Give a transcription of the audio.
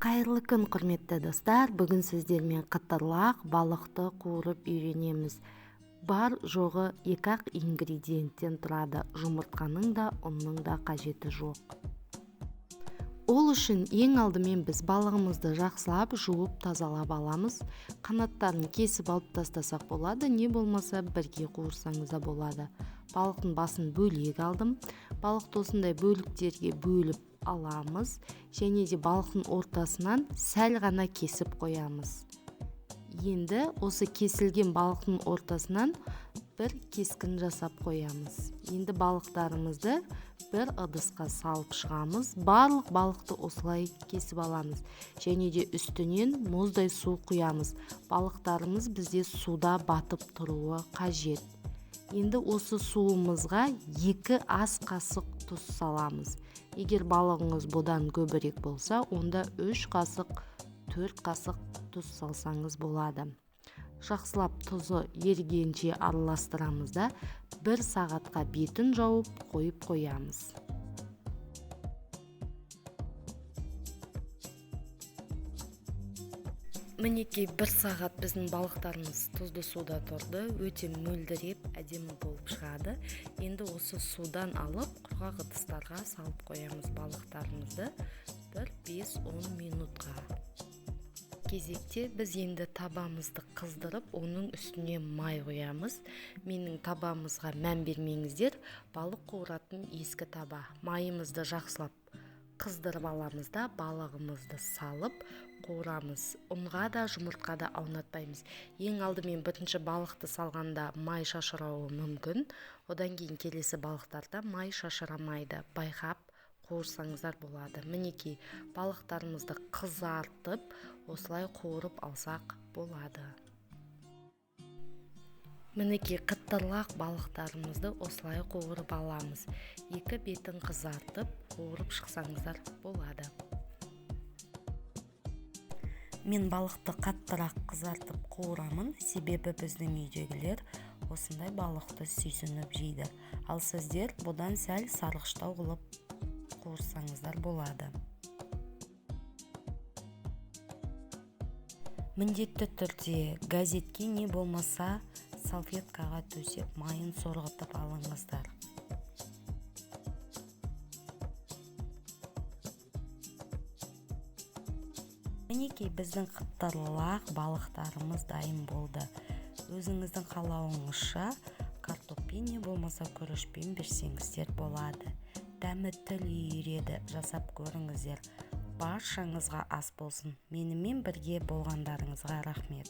Қайырлы күн, құрметті достар. Бүгін сіздермен қытырлақ балықты қуырып үйренеміз. Бар жоғы 2-ақ ингредиенттен тұрады. Жұмыртқаның да, ұнның да қажеті жоқ. Ол үшін ең алдымен біз балығымызды жақсылап жуып тазалап аламыз. Қанаттарын кесіп алып тастасақ болады, не болмаса бірге қуырсаңыз да болады. Балықтың басын бөлек алдым. Балықты осындай бөліктерге бөліп аламыз және де балықтың ортасынан сәл ғана кесіп қоямыз. Енді осы кесілген балықтың ортасынан бір кескін жасап қоямыз. Енді балықтарымызды бір ыдысқа салып шығамыз. Барлық балықты осылай кесіп аламыз. Және де үстінен мұздай су құямыз. Балықтарымыз бізде суда батып тұруы қажет. Енді осы суымызға 2 ас қасық тұз саламыз. Егер балығыңыз бұдан көбірек болса, онда 3 қасық, 4 қасық тұз салсаңыз болады. Жақсылап тұзы ергенше араластырамыз да 1 сағатқа бетін жауып қойып қоямыз. Мінекей 1 сағат біздің балықтарымыз тұзды суда тұрды, өте мөлдіреп әдемі болып шығады. Енді осы судан алып құрғақ ыдыстарға салып қоямыз балықтарымызды 5-10 минутқа. Кезекте біз енді табамызды қыздырып, оның үстіне май қоямыз. Менің табамызға мән бермеңіздер, балық қуыратын ескі таба. Майымызды жақсылап қыздырып аламыз да балығымызды салып қуырамыз. Ұнға да жұмыртқа да аунатпаймыз. Ең алдымен бірінші балықты салғанда май шашырауы мүмкін. Одан кейін келесі балықтарда май шашырамайды. Байқап қуырсаңыздар болады. Мінекей балықтарымызды қызартып, осылай қуырып алсақ болады. Мінекей қытырлақ балықтарымызды осылай қуырып аламыз. 2 бетін қызартып, қуырып шықсаңыздар болады. Мен балықты қаттырақ қызартып қуырамын, себебі біздің үйдегілер осындай балықты сүйсініп жейді. Ал сіздер бұдан сәл сарғыштау қылып қуырсаңыздар болады. Міндетті түрде газетке не болмаса салфеткаға төсеп майын сорғытып алыңыздар. Мінекей біздің қытырлақ балықтарымыз дайын болды. Өзіңіздің қалауыңызша картоппен не болмаса күрішпен берсеңіздер болады. Дәмі тіл үйіреді, жасап көріңіздер. Баршаңызға ас болсын. Менімен бірге болғандарыңызға рахмет.